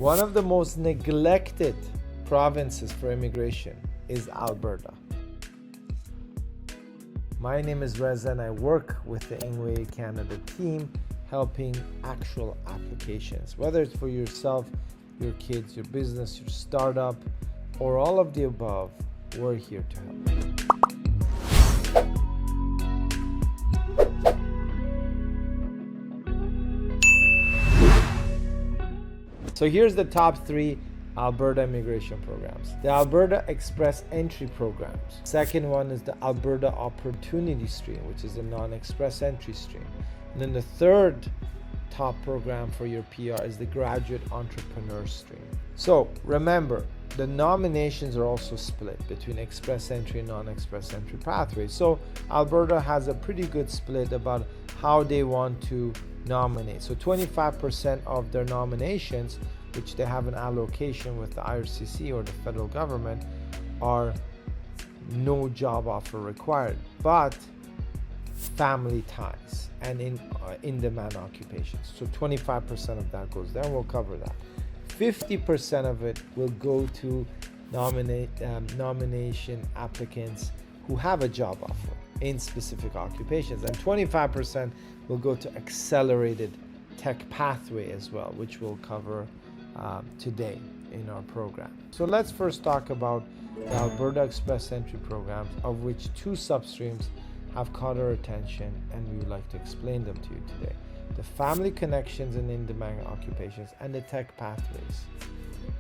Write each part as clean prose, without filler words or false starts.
One of the most neglected provinces for immigration is Alberta. My name is Reza and I work with the Ingwe Canada team helping actual applications. Whether it's for yourself, your kids, your business, your startup, or all of the above, we're here to help. So here's the top 3 Alberta immigration programs. The Alberta Express Entry programs. Second one is the Alberta Opportunity Stream, which is a non-express entry stream. And then the third top program for your PR is the Graduate Entrepreneur Stream. So remember, the nominations are also split between express entry and non-express entry pathways. So Alberta has a pretty good split about how they want to nominate. So 25% of their nominations, which they have an allocation with the IRCC or the federal government, are no job offer required, but family ties and in-demand occupations. So 25% of that goes there, and we'll cover that. 50% of it will go to nomination applicants who have a job offer in specific occupations, and 25% will go to accelerated tech pathway as well, which we'll cover today in our program. So let's first talk about the Alberta Express Entry programs, of which 2 substreams have caught our attention and we would like to explain them to you today. The family connections and in-demand occupations and the tech pathways.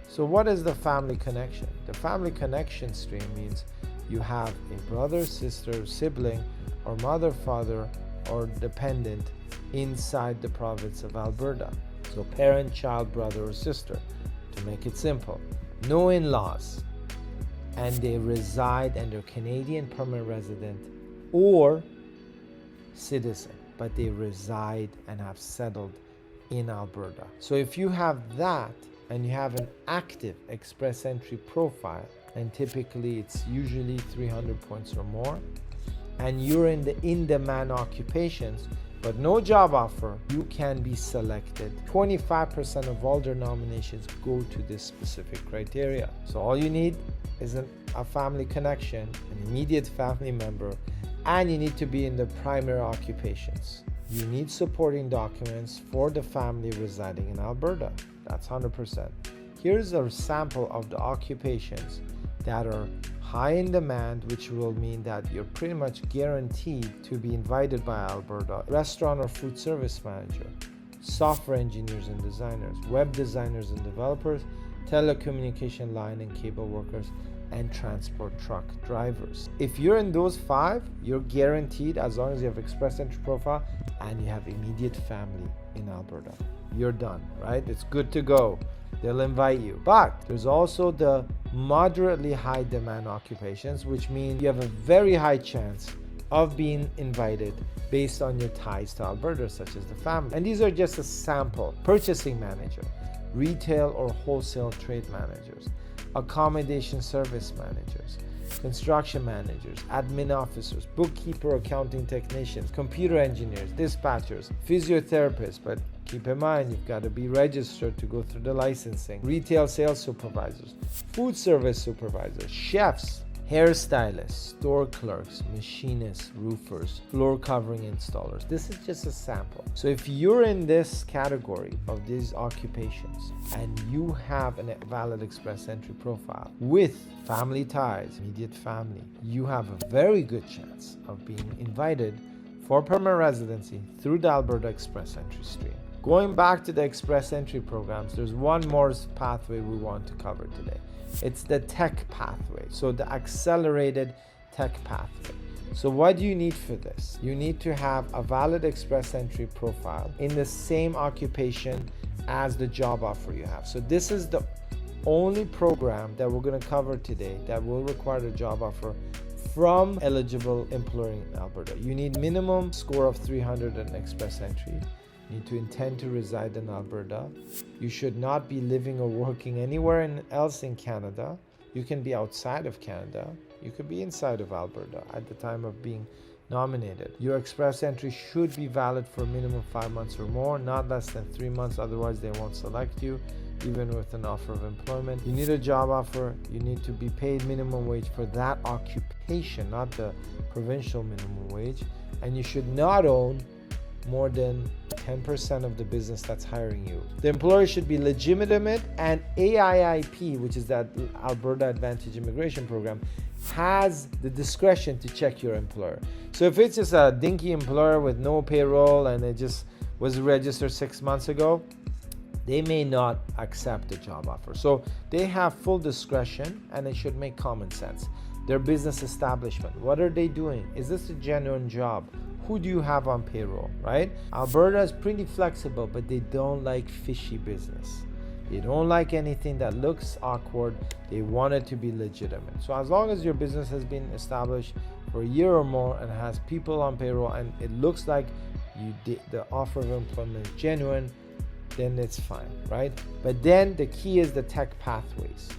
So what is the family connection? The family connection stream means you have a brother, sister, sibling, or mother, father, or dependent inside the province of Alberta. So parent, child, brother, or sister, to make it simple. No in-laws, and they reside and they're Canadian permanent resident or citizen, but they reside and have settled in Alberta. So if you have that and you have an active express entry profile, and typically it's usually 300 points or more, and you're in the in-demand occupations but no job offer, you can be selected. 25% of all their nominations go to this specific criteria. So all you need is a family connection, an immediate family member, and you need to be in the primary occupations. You need supporting documents for the family residing in Alberta. That's 100%. Here's a sample of the occupations that are high in demand, which will mean that you're pretty much guaranteed to be invited by Alberta. Restaurant or food service manager, software engineers and designers, web designers and developers, telecommunication line and cable workers, and transport truck drivers. If you're in those 5, you're guaranteed, as long as you have express entry profile and you have immediate family in Alberta. You're done, right? It's good to go. They'll invite you. But there's also the moderately high demand occupations, which means you have a very high chance of being invited based on your ties to Alberta, such as the family. And these are just a sample. Purchasing manager, retail or wholesale trade managers, accommodation service managers, construction managers, admin officers, bookkeeper, accounting technicians, computer engineers, dispatchers, physiotherapists, but keep in mind, you've got to be registered to go through the licensing, retail sales supervisors, food service supervisors, chefs, hairstylists, store clerks, machinists, roofers, floor covering installers. This is just a sample. So if you're in this category of these occupations and you have a valid express entry profile with family ties, immediate family, you have a very good chance of being invited for permanent residency through the Alberta Express Entry stream. Going back to the express entry programs, there's one more pathway we want to cover today. It's the tech pathway, so the accelerated tech pathway. So what do you need for this? You need to have a valid express entry profile in the same occupation as the job offer you have. So this is the only program that we're going to cover today that will require a job offer from eligible employer in Alberta. You need minimum score of 300 in express entry. You need to intend to reside in Alberta. You should not be living or working anywhere else in Canada. You can be outside of Canada. You could be inside of Alberta at the time of being nominated. Your express entry should be valid for a minimum 5 months or more, not less than 3 months, otherwise they won't select you. even with an offer of employment. You need a job offer. You need to be paid minimum wage for that occupation, not the provincial minimum wage. And you should not own more than 10% of the business that's hiring you. The employer should be legitimate, and AIIP, which is that Alberta Advantage Immigration Program, has the discretion to check your employer. So if it's just a dinky employer with no payroll and it just was registered 6 months ago, they may not accept the job offer. So they have full discretion, and it should make common sense. Their business establishment, what are they doing? Is this a genuine job? Who do you have on payroll, right? Alberta is pretty flexible, but they don't like fishy business. They don't like anything that looks awkward. They want it to be legitimate. So as long as your business has been established for a year or more and has people on payroll, and it looks like the offer of employment is genuine, then it's fine, right? But then the key is the tech pathways,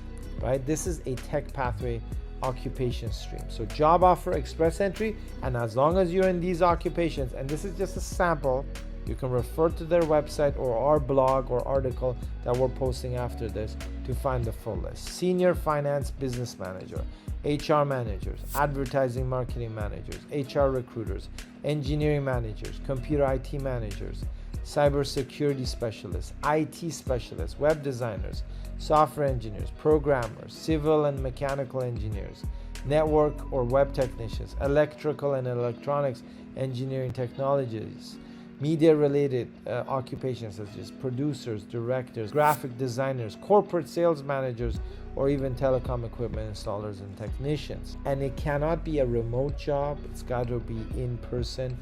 right? This is a tech pathway occupation stream. So job offer, express entry, and as long as you're in these occupations, and this is just a sample, you can refer to their website or our blog or article that we're posting after this to find the full list. Senior finance business manager, HR managers, advertising marketing managers, HR recruiters, engineering managers, computer IT managers, cybersecurity specialists, IT specialists, web designers, software engineers, programmers, civil and mechanical engineers, network or web technicians, electrical and electronics engineering technologies, media-related occupations such as producers, directors, graphic designers, corporate sales managers, or even telecom equipment installers and technicians. And it cannot be a remote job. It's got to be in person,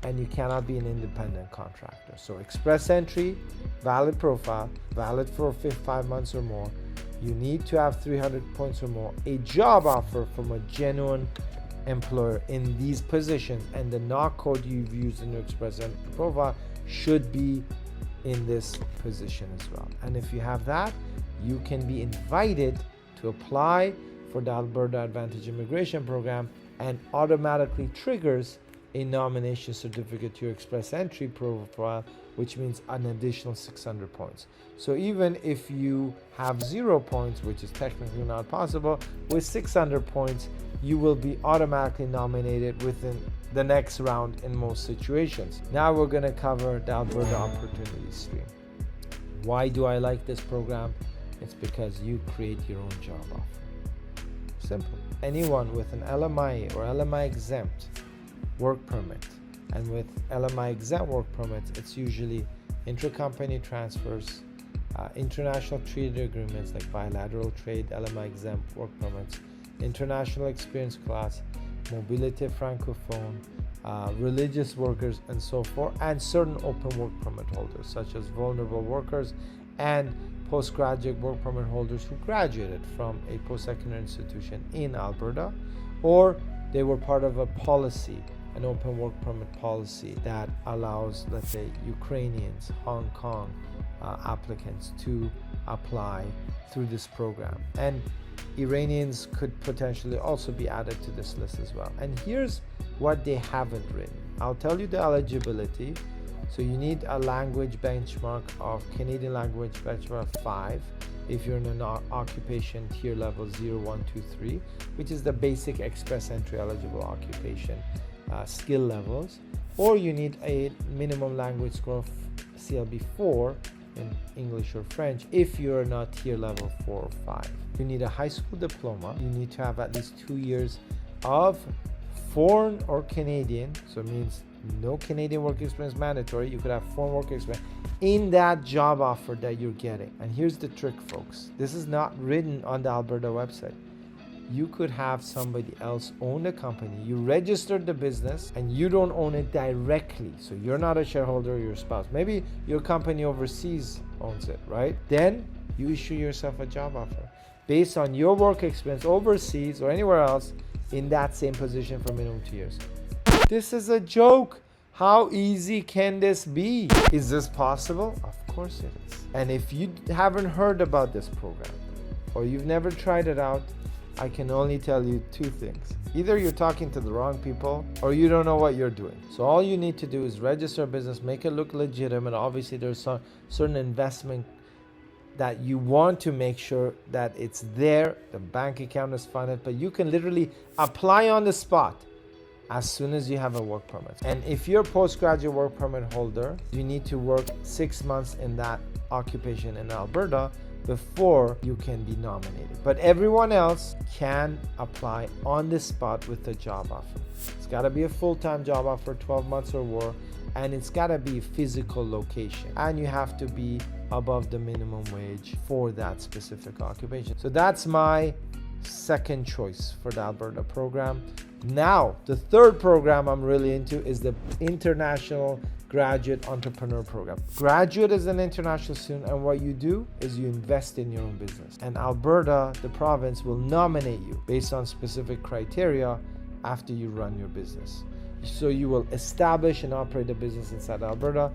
and you cannot be an independent contractor. So express entry, valid profile, valid for 5 months or more. You need to have 300 points or more, a job offer from a genuine employer in these positions, and the NOC code you've used in your express entry profile should be in this position as well. And if you have that, you can be invited to apply for the Alberta Advantage Immigration Program, and automatically triggers a nomination certificate to your express entry profile, which means an additional 600 points. So even if you have 0 points, which is technically not possible, with 600 points, you will be automatically nominated within the next round in most situations. Now we're going to cover the Alberta Opportunity Stream. Why do I like this program? It's because you create your own job offer. Simple. Anyone with an LMI or LMI exempt work permit, and with LMI exempt work permits, it's usually intercompany transfers, international treaty agreements like bilateral trade, LMI exempt work permits, international experience class, mobilité francophone, religious workers, and so forth, and certain open work permit holders such as vulnerable workers and postgraduate work permit holders who graduated from a post-secondary institution in Alberta, or they were part of a policy, an open work permit policy that allows, let's say, Ukrainians, Hong Kong applicants to apply through this program. And Iranians could potentially also be added to this list as well. And here's what they haven't written. I'll tell you the eligibility. So you need a language benchmark of Canadian language benchmark 5 if you're in an occupation tier level 0, 1, 2, 3, which is the basic express entry eligible occupation skill levels, or you need a minimum language score of CLB 4 in English or French if you're not tier level 4 or 5. You need a high school diploma. You need to have at least 2 years of foreign or Canadian, so it means no Canadian work experience mandatory. You could have foreign work experience in that job offer that you're getting. And here's the trick, folks. This is not written on the Alberta website. You could have somebody else own the company. You registered the business and you don't own it directly. So you're not a shareholder or your spouse. Maybe your company overseas owns it, right? Then you issue yourself a job offer based on your work experience overseas or anywhere else in that same position for minimum 2 years. This is a joke. How easy can this be? Is this possible? Of course it is. And if you haven't heard about this program or you've never tried it out, I can only tell you two things. Either you're talking to the wrong people or you don't know what you're doing. So all you need to do is register a business, make it look legitimate. Obviously, there's some certain investment that you want to make sure that it's there, the bank account is funded, but you can literally apply on the spot as soon as you have a work permit. And if you're a postgraduate work permit holder, you need to work 6 months in that occupation in Alberta before you can be nominated. But everyone else can apply on the spot with a job offer. It's got to be a full-time job offer, 12 months or more, and it's got to be a physical location, and you have to be above the minimum wage for that specific occupation. So that's my second choice for the Alberta program. Now, the third program I'm really into is the International Graduate Entrepreneur Program. Graduate is an international student, and what you do is you invest in your own business. And Alberta, the province, will nominate you based on specific criteria after you run your business. So you will establish and operate a business inside Alberta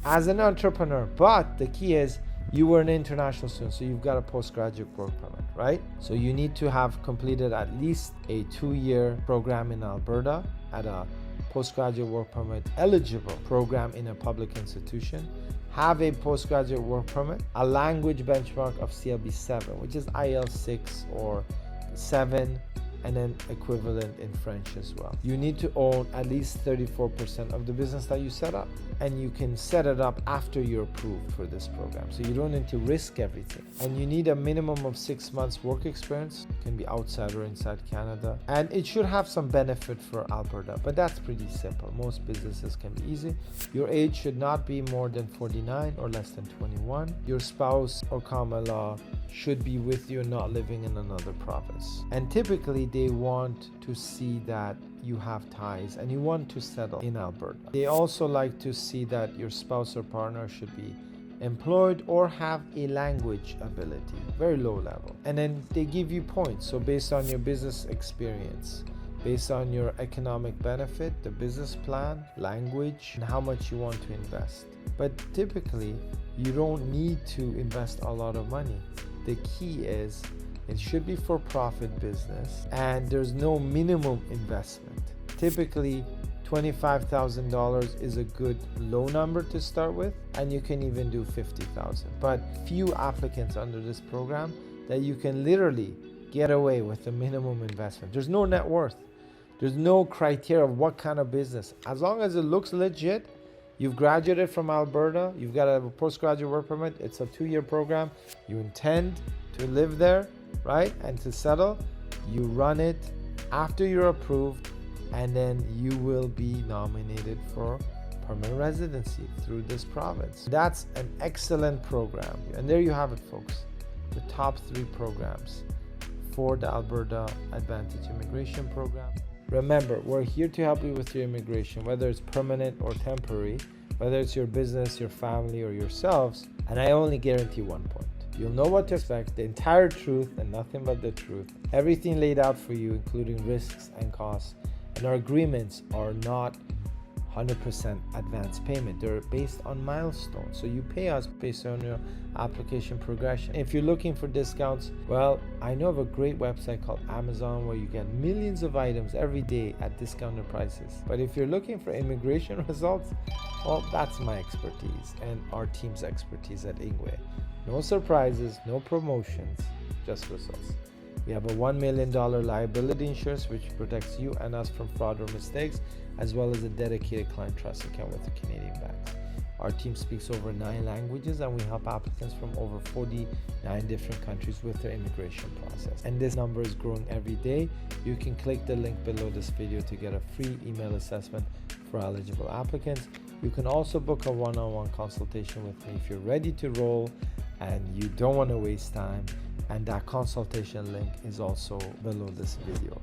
as an entrepreneur. But the key is you were an international student, so you've got a postgraduate work permit, right? So you need to have completed at least a 2-year program in Alberta at a postgraduate work permit eligible program in a public institution, have a postgraduate work permit, a language benchmark of CLB 7, which is IELTS 6 or 7, and then equivalent in French as well. You need to own at least 34% of the business that you set up, and you can set it up after you're approved for this program. So you don't need to risk everything. And you need a minimum of 6 months work experience. It can be outside or inside Canada. And it should have some benefit for Alberta, but that's pretty simple. Most businesses can be easy. Your age should not be more than 49 or less than 21. Your spouse or common law should be with you and not living in another province. And typically they want to see that you have ties and you want to settle in Alberta. They also like to see that your spouse or partner should be employed or have a language ability, very low level. And then they give you points. So based on your business experience, based on your economic benefit, the business plan, language, and how much you want to invest. But typically, you don't need to invest a lot of money. The key is it should be for profit business and there's no minimum investment. Typically, $25,000 is a good low number to start with, and you can even do $50,000. But few applicants under this program that you can literally get away with a minimum investment. There's no net worth. There's no criteria of what kind of business. As long as it looks legit, you've graduated from Alberta, you've got a postgraduate work permit, it's a 2-year program, you intend to live there, right, and to settle, you run it after you're approved, and then you will be nominated for permanent residency through this province. That's an excellent program. And there you have it, folks. The top 3 programs for the Alberta Advantage Immigration Program. Remember, we're here to help you with your immigration, whether it's permanent or temporary, whether it's your business, your family, or yourselves. And I only guarantee one point. You'll know what to expect, the entire truth and nothing but the truth. Everything laid out for you, including risks and costs. And our agreements are not 100% advance payment. They're based on milestones. So you pay us based on your application progression. If you're looking for discounts, well, I know of a great website called Amazon where you get millions of items every day at discounted prices. But if you're looking for immigration results, well, that's my expertise and our team's expertise at Ingwe. No surprises, no promotions, just results. We have a $1 million liability insurance which protects you and us from fraud or mistakes, as well as a dedicated client trust account with the Canadian banks. Our team speaks over 9 languages and we help applicants from over 49 different countries with their immigration process. And this number is growing every day. You can click the link below this video to get a free email assessment for eligible applicants. You can also book a one-on-one consultation with me if you're ready to roll and you don't want to waste time. And that consultation link is also below this video.